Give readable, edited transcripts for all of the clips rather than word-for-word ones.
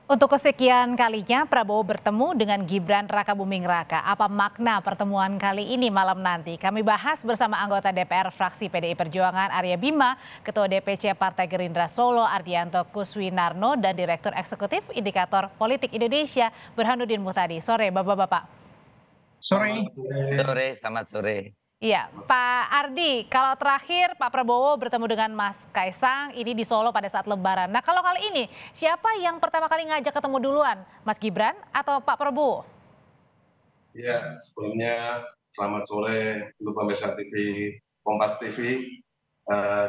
Untuk kesekian kalinya Prabowo bertemu dengan Gibran Rakabuming Raka. Apa makna pertemuan kali ini malam nanti? Kami bahas bersama anggota DPR fraksi PDI Perjuangan Arya Bima, Ketua DPC Partai Gerindra Solo Ardianto Kuswinarno, dan Direktur Eksekutif Indikator Politik Indonesia Burhanuddin Muhtadi. Sore Bapak-Bapak. Sore. Selamat sore. Iya, Pak Ardi, kalau terakhir Pak Prabowo bertemu dengan Mas Kaisang ini di Solo pada saat Lebaran. Nah, kalau kali ini siapa yang pertama kali ngajak ketemu duluan, Mas Gibran atau Pak Prabowo? Ya, sebelumnya selamat sore untuk pemirsa TV Kompas TV.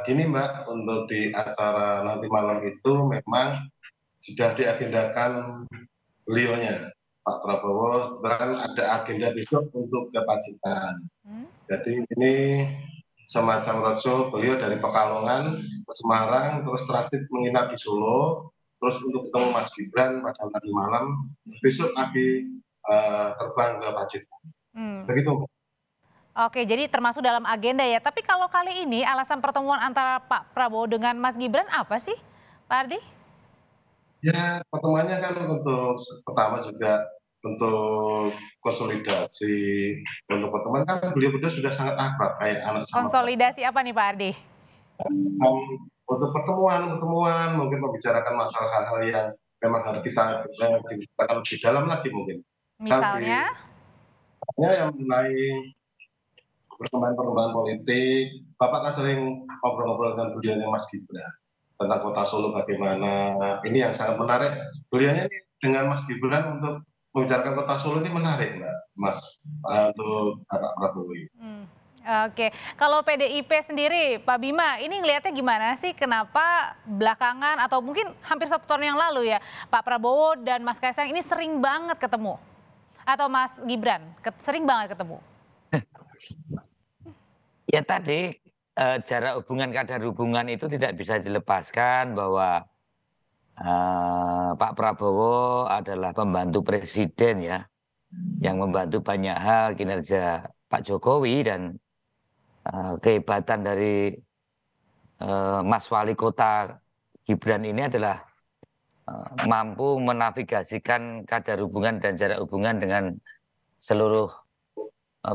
Gini Mbak, untuk di acara nanti malam itu memang sudah diagendakan beliaunya, Pak Prabowo. Sebenarnya ada agenda besok untuk ke Pacitan. Jadi ini semacam roadshow beliau dari Pekalongan ke Semarang, terus transit menginap di Solo, terus untuk ketemu Mas Gibran pada nanti malam, besok lagi terbang ke Pacitan. Begitu. Oke, jadi termasuk dalam agenda ya. Tapi kalau kali ini alasan pertemuan antara Pak Prabowo dengan Mas Gibran apa sih, Pak Ardi? Ya, pertemuannya kan untuk pertama juga untuk konsolidasi. Untuk pertemuan kan beliau berdua sudah sangat akrab kayak anak sama Konsolidasi apa nih Pak Ardi? untuk pertemuan mungkin membicarakan masalah hal-hal yang memang harus kita bicarakan lebih dalam lagi mungkin. Misalnya? Yang mengenai perkembangan politik, Bapak kan sering ngobrol-ngobrol dengan beliaunya Mas Gibran tentang kota Solo bagaimana. Ini yang sangat menarik. Beliaunya ini dengan Mas Gibran untuk membicarakan kota Solo ini menarik, Mbak, Mas, untuk Bapak Prabowo. Oke, kalau PDIP sendiri, Pak Bima, ini ngelihatnya gimana sih? Kenapa belakangan atau mungkin hampir 1 tahun yang lalu ya, Pak Prabowo dan Mas Kaisang ini sering banget ketemu? Atau Mas Gibran sering banget ketemu? Ya tadi jarak hubungan, kadar hubungan itu tidak bisa dilepaskan bahwa Pak Prabowo adalah pembantu presiden ya, yang membantu banyak hal kinerja Pak Jokowi, dan kehebatan dari Mas Wali Kota Gibran ini adalah mampu menavigasikan kadar hubungan dan jarak hubungan dengan seluruh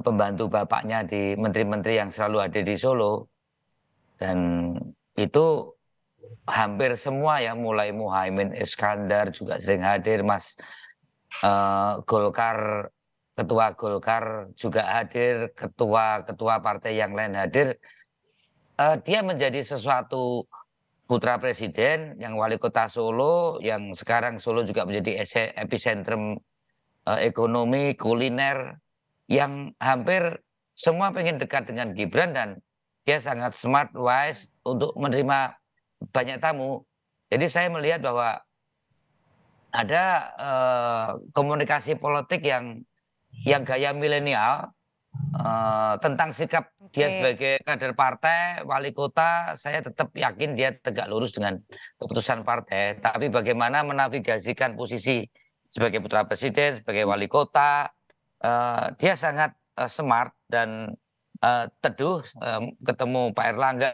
pembantu bapaknya di menteri-menteri yang selalu ada di Solo. Dan itu hampir semua ya, mulai Muhaimin Iskandar juga sering hadir, Mas Golkar, ketua Golkar juga hadir, ketua partai yang lain hadir. Dia menjadi sesuatu putra presiden, yang wali kota Solo, yang sekarang Solo juga menjadi epicentrum ekonomi, kuliner, yang hampir semua pengen dekat dengan Gibran, dan dia sangat smart, wise untuk menerima banyak tamu. Jadi saya melihat bahwa ada komunikasi politik yang gaya milenial tentang sikap dia sebagai kader partai, wali kota. Saya tetap yakin dia tegak lurus dengan keputusan partai. Tapi bagaimana menavigasikan posisi sebagai putra presiden, sebagai wali kota, dia sangat smart dan teduh. Ketemu Pak Erlangga,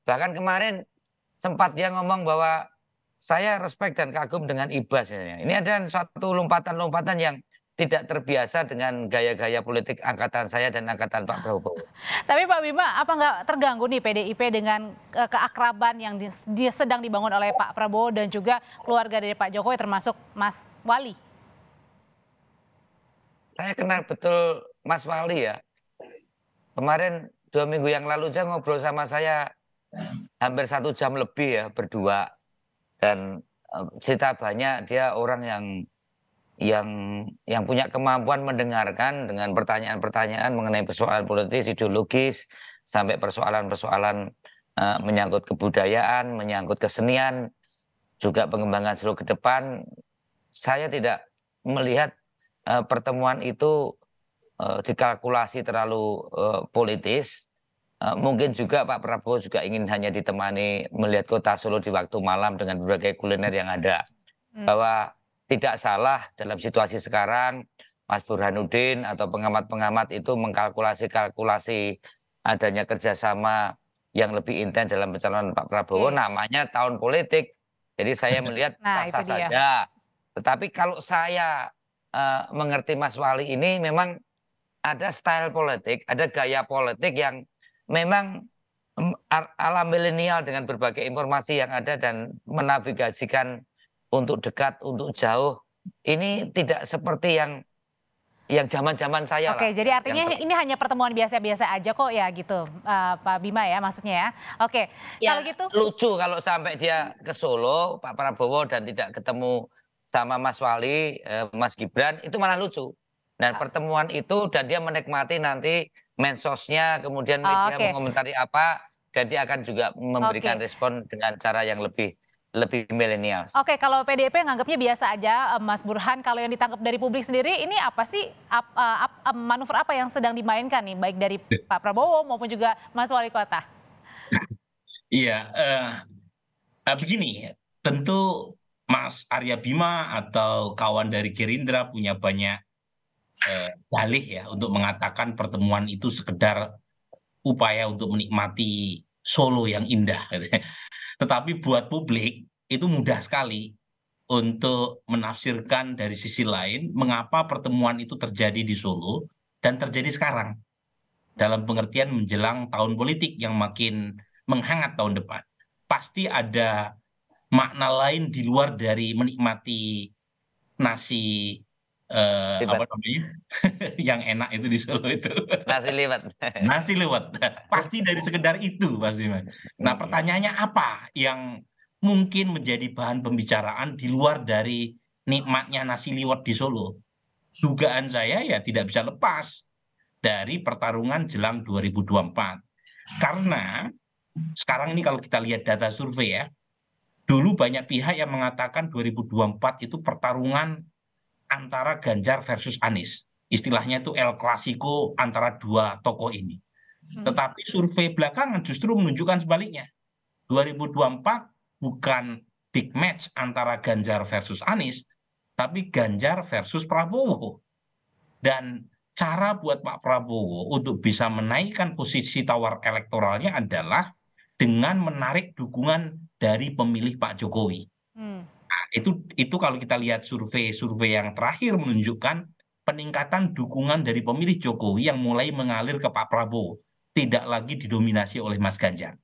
bahkan kemarin sempat dia ngomong bahwa saya respect dan kagum dengan Ibas. Ini ada suatu lompatan-lompatan yang tidak terbiasa dengan gaya-gaya politik angkatan saya dan angkatan Pak Prabowo. Tapi Pak Bima, apa nggak terganggu nih PDIP dengan keakraban yang sedang dibangun oleh Pak Prabowo dan juga keluarga dari Pak Jokowi, termasuk Mas Wali? Saya kenal betul Mas Wali ya. Kemarin 2 minggu yang lalu saya ngobrol sama saya hampir 1 jam lebih ya, berdua. Dan cerita banyak, dia orang yang punya kemampuan mendengarkan dengan pertanyaan-pertanyaan mengenai persoalan politis, ideologis, sampai persoalan-persoalan menyangkut kebudayaan, menyangkut kesenian, juga pengembangan Solo ke depan. Saya tidak melihat pertemuan itu dikalkulasi terlalu politis. Mungkin juga Pak Prabowo juga ingin hanya ditemani melihat kota Solo di waktu malam dengan berbagai kuliner yang ada. Bahwa tidak salah dalam situasi sekarang Mas Burhanuddin atau pengamat-pengamat itu mengkalkulasi adanya kerjasama yang lebih intens dalam pencalonan Pak Prabowo. Namanya tahun politik. Jadi saya melihat sah-sah saja. Tetapi kalau saya mengerti Mas Wali ini memang ada style politik, ada gaya politik yang memang ala milenial dengan berbagai informasi yang ada dan menavigasikan untuk dekat, untuk jauh. Ini tidak seperti yang zaman-zaman saya lah. Oke, jadi artinya ini hanya pertemuan biasa-biasa aja kok ya gitu, Pak Bima ya maksudnya ya. Oke, Ya, kalau gitu. lucu kalau sampai dia ke Solo, Pak Prabowo dan tidak ketemu sama Mas Wali, Mas Gibran, itu malah lucu. Dan pertemuan itu dan dia menikmati nanti mensosnya, kemudian media mengomentari apa, dan dia akan juga memberikan respon dengan cara yang lebih milenial. Oke, kalau PDIP nganggapnya biasa aja, Mas Burhan. Kalau yang ditangkap dari publik sendiri, ini apa sih manuver apa yang sedang dimainkan nih, baik dari Pak Prabowo maupun juga Mas Wali Kota? Iya, begini, tentu Mas Arya Bima atau kawan dari Gerindra punya banyak dalih ya untuk mengatakan pertemuan itu sekedar upaya untuk menikmati Solo yang indah. Tetapi buat publik itu mudah sekali untuk menafsirkan dari sisi lain mengapa pertemuan itu terjadi di Solo dan terjadi sekarang. Dalam pengertian menjelang tahun politik yang makin menghangat tahun depan. Pasti ada makna lain di luar dari menikmati nasi apa namanya yang enak itu di Solo itu. Nasi liwet. Nasi liwet. Pasti dari sekedar itu pasti. Nah, pertanyaannya apa yang mungkin menjadi bahan pembicaraan di luar dari nikmatnya nasi liwet di Solo? Dugaan saya ya tidak bisa lepas dari pertarungan jelang 2024. Karena sekarang ini kalau kita lihat data survei ya, dulu banyak pihak yang mengatakan 2024 itu pertarungan antara Ganjar versus Anies. Istilahnya itu El Clasico antara dua tokoh ini. Tetapi survei belakangan justru menunjukkan sebaliknya. 2024 bukan big match antara Ganjar versus Anies, tapi Ganjar versus Prabowo. Dan cara buat Pak Prabowo untuk bisa menaikkan posisi tawar elektoralnya adalah dengan menarik dukungan dari pemilih Pak Jokowi. Nah, itu kalau kita lihat survei yang terakhir menunjukkan peningkatan dukungan dari pemilih Jokowi yang mulai mengalir ke Pak Prabowo, tidak lagi didominasi oleh Mas Ganjar.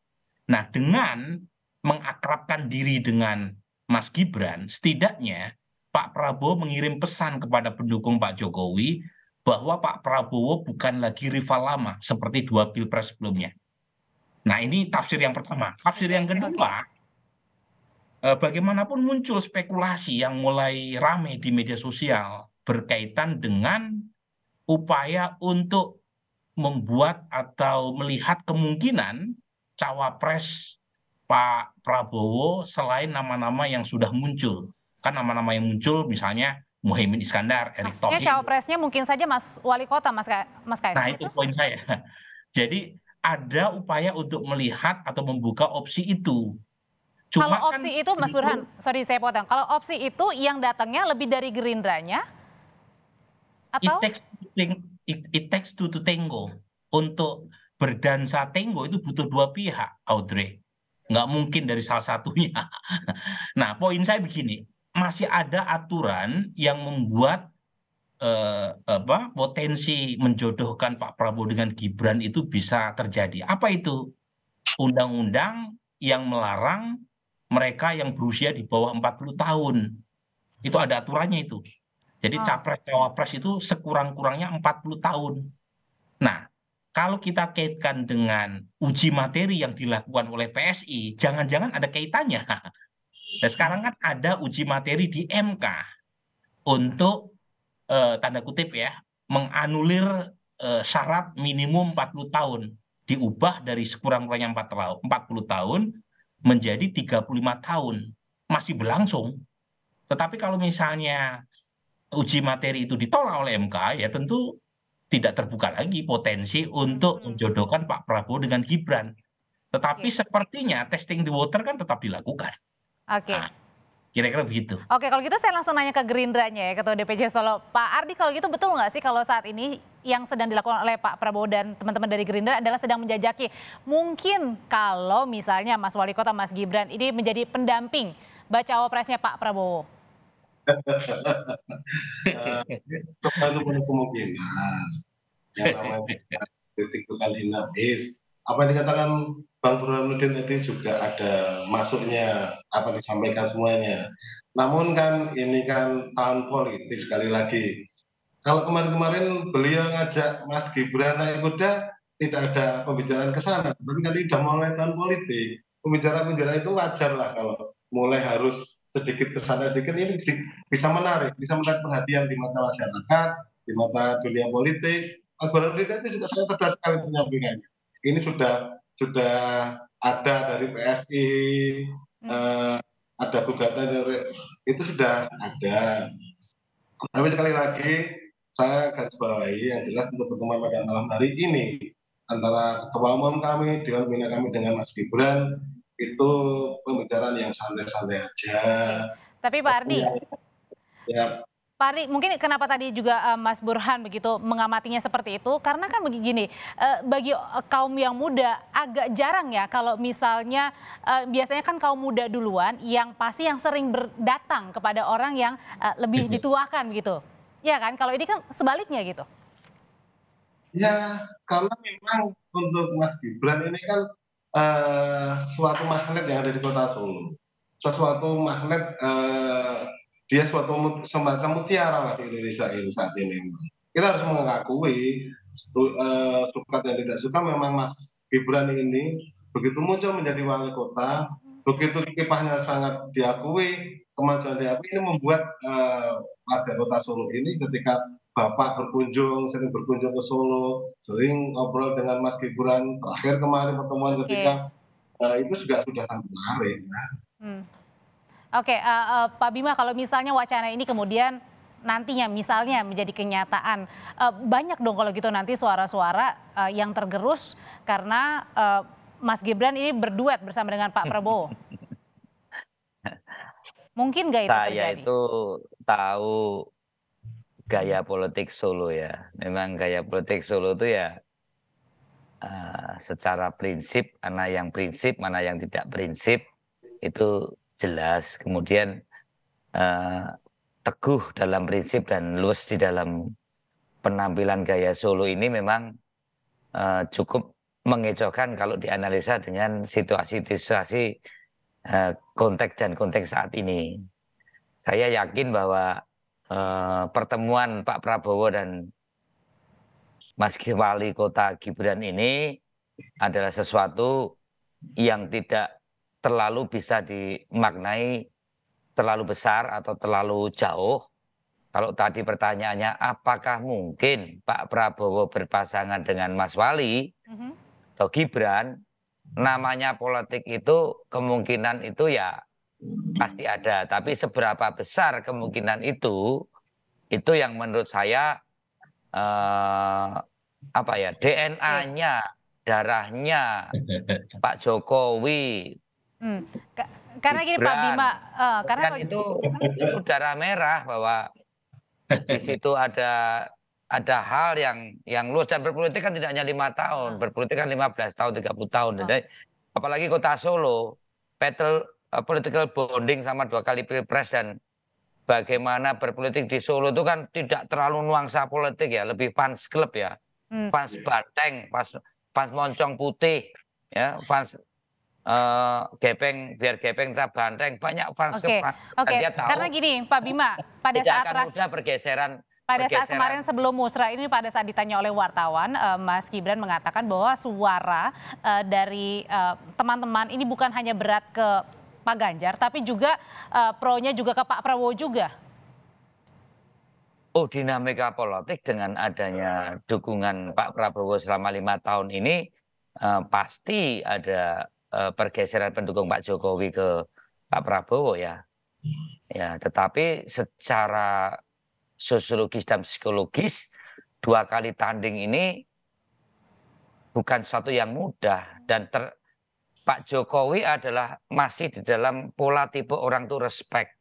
Nah, dengan mengakrabkan diri dengan Mas Gibran, setidaknya Pak Prabowo mengirim pesan kepada pendukung Pak Jokowi bahwa Pak Prabowo bukan lagi rival lama seperti 2 pilpres sebelumnya. Nah, ini tafsir yang pertama. Tafsir yang kedua, bagaimanapun muncul spekulasi yang mulai ramai di media sosial berkaitan dengan upaya untuk membuat atau melihat kemungkinan cawapres Pak Prabowo selain nama-nama yang sudah muncul. Kan nama-nama yang muncul misalnya Muhaimin Iskandar, Erick Thohir. Maksudnya cawapresnya mungkin saja Mas Wali Kota, Mas Kaisang. Nah, itu poin saya. Jadi ada upaya untuk melihat atau membuka opsi itu. Kalau opsi itu, Mas Burhan, sorry saya potong. Kalau opsi itu yang datangnya lebih dari Gerindranya? Atau? It takes two to tango. Untuk berdansa tango itu butuh dua pihak, Audrey. Nggak mungkin dari salah satunya. Nah, poin saya begini. Masih ada aturan yang membuat potensi menjodohkan Pak Prabowo dengan Gibran itu bisa terjadi. Apa itu? Undang-undang yang melarang mereka yang berusia di bawah 40 tahun. Itu ada aturannya itu. Jadi capres-cawapres itu sekurang-kurangnya 40 tahun. Nah, kalau kita kaitkan dengan uji materi yang dilakukan oleh PSI, jangan-jangan ada kaitannya. Dan sekarang kan ada uji materi di MK untuk tanda kutip ya, menganulir syarat minimum 40 tahun. Diubah dari sekurang-kurangnya 40 tahun menjadi 35 tahun. Masih berlangsung. Tetapi kalau misalnya uji materi itu ditolak oleh MK, ya tentu tidak terbuka lagi potensi untuk menjodohkan Pak Prabowo dengan Gibran. Tetapi sepertinya testing the water kan tetap dilakukan. Oke. Nah, kira-kira begitu. Oke, kalau gitu saya langsung nanya ke Gerindranya ya, Ketua DPC Solo. Pak Ardi, kalau gitu betul nggak sih kalau saat ini yang sedang dilakukan oleh Pak Prabowo dan teman-teman dari Gerindra adalah sedang menjajaki mungkin kalau misalnya Mas Wali Kota, Mas Gibran ini menjadi pendamping bacawa presnya Pak Prabowo? Semua itu punya kemungkinan. Yang namanya politik itu kan dinamis. Apa yang dikatakan Bang Burhanuddin tadi juga ada masuknya apa disampaikan semuanya. Namun kan ini kan tahun politik sekali lagi. Kalau kemarin-kemarin beliau ngajak Mas Gibran naik kuda, tidak ada pembicaraan ke sana. Tapi kali udah mulai tahun politik, pembicaraan-pembicaraan itu wajar lah kalau mulai harus sedikit ke sana sedikit ini bisa menarik perhatian di mata masyarakat, di mata dunia politik. Mas Burhanuddin itu sudah sangat cerdas sekali penyampaiannya. Ini sudah ada dari PSI, ada gugatan dari itu sudah ada. Tapi sekali lagi saya garis bawahi yang jelas untuk pertemuan pada malam hari ini antara ketua umum kami, dewan pembina kami dengan Mas Gibran itu pembicaraan yang santai-santai aja. Tapi Pak Ardi, Ya, Pak Ardi, mungkin kenapa tadi juga Mas Burhan begitu mengamatinya seperti itu, karena kan begini, bagi kaum yang muda agak jarang ya kalau misalnya biasanya kan kaum muda duluan yang pasti yang sering berdatang kepada orang yang lebih dituakan begitu. Ya kan, kalau ini kan sebaliknya gitu. ya karena memang untuk Mas Gibran ini kan suatu magnet yang ada di kota Solo. Suatu magnet dia semacam mutiara lah di Indonesia ini saat ini. Kita harus mengakui suka dan tidak suka memang Mas Gibran ini begitu muncul menjadi wali kota, begitu kiprahnya sangat diakui, kemajuan diakui ini membuat warga kota Solo ini ketika Bapak sering berkunjung ke Solo, sering ngobrol dengan Mas Gibran, terakhir kemarin pertemuan ketika itu juga sudah sangat menarik. Ya. Oke, Pak Bima, kalau misalnya wacana ini kemudian nantinya misalnya menjadi kenyataan, banyak dong kalau gitu nanti suara-suara yang tergerus karena Mas Gibran ini berduet bersama dengan Pak Prabowo. Mungkin nggak itu terjadi? Saya itu tahu gaya politik Solo ya. Memang gaya politik Solo itu ya secara prinsip, mana yang prinsip, mana yang tidak prinsip, itu jelas. Kemudian teguh dalam prinsip dan luwes di dalam penampilan gaya Solo ini memang cukup mengecohkan kalau dianalisa dengan situasi-situasi konteks dan konteks saat ini. Saya yakin bahwa pertemuan Pak Prabowo dan Mas Wali Kota Gibran ini adalah sesuatu yang tidak terlalu bisa dimaknai terlalu besar atau terlalu jauh. Kalau tadi pertanyaannya apakah mungkin Pak Prabowo berpasangan dengan Mas Wali atau Gibran, namanya politik itu kemungkinan itu ya pasti ada. Tapi seberapa besar kemungkinan itu yang menurut saya apa ya, DNA-nya, darahnya Pak Jokowi. Karena gini Pak Bima, karena itu darah merah bahwa di situ ada hal yang luas dan berpolitik kan tidak hanya 5 tahun, berpolitik kan 15 tahun, 30 tahun. Jadi apalagi kota Solo, political bonding sama 2 kali pilpres dan bagaimana berpolitik di Solo itu kan tidak terlalu nuansa politik ya, lebih fans klub ya, fans Banteng, fans Moncong Putih, ya, fans biar gepeng tak Banteng, banyak fans klub. Oke. Karena gini Pak Bima, pada saat mudah pergeseran. Pada saat kemarin sebelum musrah ini, pada saat ditanya oleh wartawan, Mas Gibran mengatakan bahwa suara dari teman-teman ini bukan hanya berat ke Pak Ganjar, tapi juga pro-nya juga ke Pak Prabowo juga. Oh, dinamika politik dengan adanya dukungan Pak Prabowo selama 5 tahun ini pasti ada pergeseran pendukung Pak Jokowi ke Pak Prabowo ya. Ya, tetapi secara sosiologis dan psikologis 2 kali tanding ini bukan sesuatu yang mudah dan Pak Jokowi adalah masih di dalam pola tipe orang tuh respect,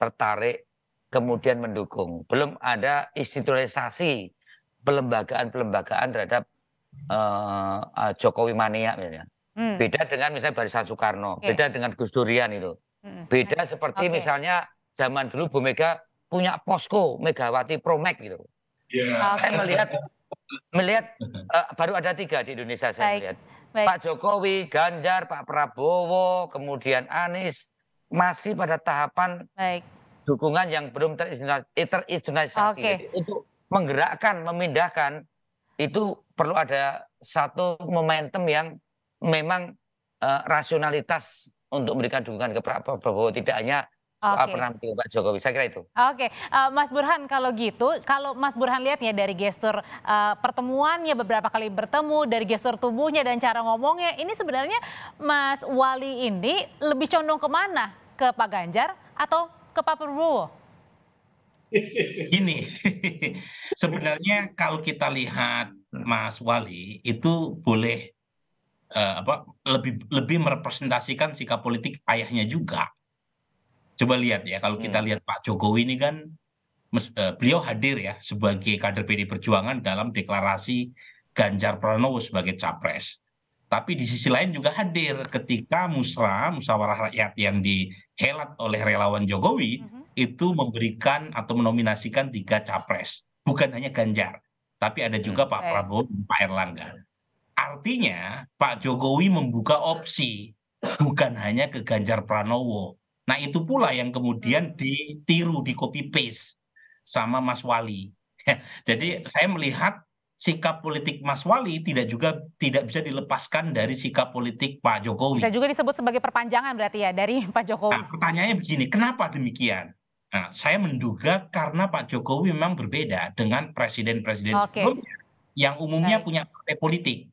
tertarik, kemudian mendukung. Belum ada institusionalisasi pelembagaan terhadap Jokowi mania misalnya. Beda dengan misalnya Barisan Soekarno, beda dengan Gus Durian itu. Beda seperti misalnya zaman dulu Bu Mega punya posko Megawati Promek gitu. Iya. Saya melihat baru ada 3 di Indonesia saya Baik, melihat. baik. Pak Jokowi, Ganjar, Pak Prabowo, kemudian Anies masih pada tahapan Baik. dukungan yang belum terinstitusionalisasi. Oke. Jadi untuk menggerakkan, memindahkan itu perlu ada satu momentum yang memang rasionalitas untuk memberikan dukungan ke Pak Prabowo, tidak hanya soal Oke. penampilan Pak Jokowi. Saya kira itu. Oke, Mas Burhan kalau gitu, kalau Mas Burhan lihat ya dari gestur pertemuannya beberapa kali bertemu, dari gestur tubuhnya dan cara ngomongnya, ini sebenarnya Mas Wali ini lebih condong kemana? Ke Pak Ganjar atau ke Pak Prabowo? Ini sebenarnya kalau kita lihat Mas Wali itu boleh lebih merepresentasikan sikap politik ayahnya juga. Coba lihat ya, kalau kita lihat Pak Jokowi ini kan beliau hadir ya sebagai kader PD Perjuangan dalam deklarasi Ganjar Pranowo sebagai capres. Tapi di sisi lain juga hadir ketika musyawarah rakyat yang dihelat oleh relawan Jokowi itu memberikan atau menominasikan 3 capres. Bukan hanya Ganjar, tapi ada juga Pak Prabowo dan Pak Erlangga. Artinya Pak Jokowi membuka opsi bukan hanya ke Ganjar Pranowo. Nah itu pula yang kemudian ditiru, di copy paste sama Mas Wali. Jadi saya melihat sikap politik Mas Wali tidak bisa dilepaskan dari sikap politik Pak Jokowi. Bisa juga disebut sebagai perpanjangan berarti ya dari Pak Jokowi. Nah, pertanyaannya begini, kenapa demikian? Nah, saya menduga karena Pak Jokowi memang berbeda dengan presiden-presiden sebelumnya yang umumnya punya partai politik.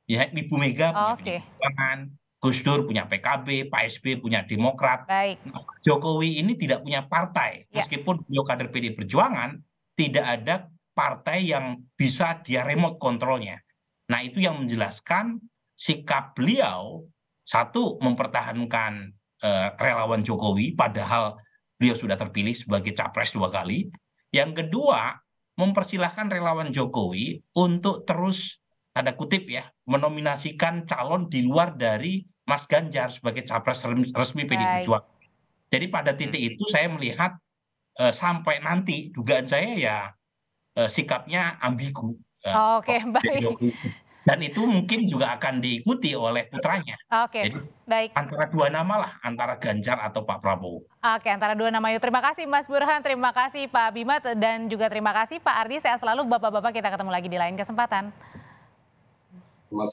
Ya, Ibu Mega punya Perjuangan, Gus Dur punya PKB, Pak SBY punya Demokrat. Nah, Pak Jokowi ini tidak punya partai, meskipun beliau kader PD Perjuangan, tidak ada partai yang bisa dia remote kontrolnya. Nah itu yang menjelaskan sikap beliau, satu mempertahankan relawan Jokowi, padahal beliau sudah terpilih sebagai capres 2 kali. Yang kedua, mempersilahkan relawan Jokowi untuk terus, tanda kutip ya, menominasikan calon di luar dari Mas Ganjar sebagai capres resmi PD Perjuangan. Jadi pada titik itu saya melihat sampai nanti dugaan saya ya sikapnya ambigu. Oke, baik. Dan itu mungkin juga akan diikuti oleh putranya. Oke, Jadi baik. antara 2 nama lah, antara Ganjar atau Pak Prabowo. Oke, antara 2 nama itu. Terima kasih Mas Burhan, terima kasih Pak Bima, dan juga terima kasih Pak Ardi. Sehat selalu Bapak-bapak, kita ketemu lagi di lain kesempatan. Mas